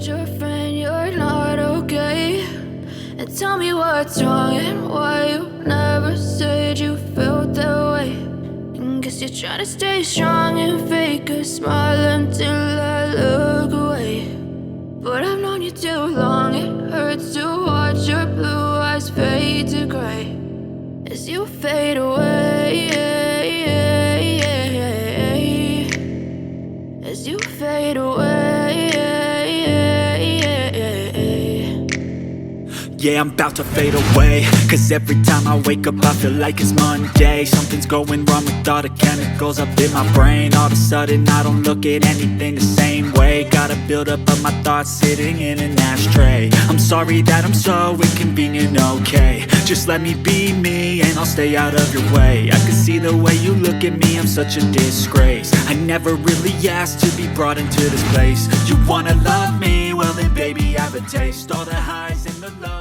told your friend you're not okay, and tell me what's wrong and why you never said you felt that way. And guess you're trying to stay strong and fake a smile until I look away. But I've known you too long, it hurts to watch your blue eyes fade to gray as you fade away, as you fade away. Yeah, I'm about to fade away, cause every time I wake up I feel like it's Monday. Something's going wrong with all the chemicals up in my brain. All of a sudden I don't look at anything the same way. Got a buildup of my thoughts sitting in an ashtray. I'm sorry that I'm so inconvenient, okay. Just let me be me and I'll stay out of your way. I can see the way you look at me, I'm such a disgrace. I never really asked to be brought into this place. You wanna love me? Well then baby, I have a taste. All the highs and the lows,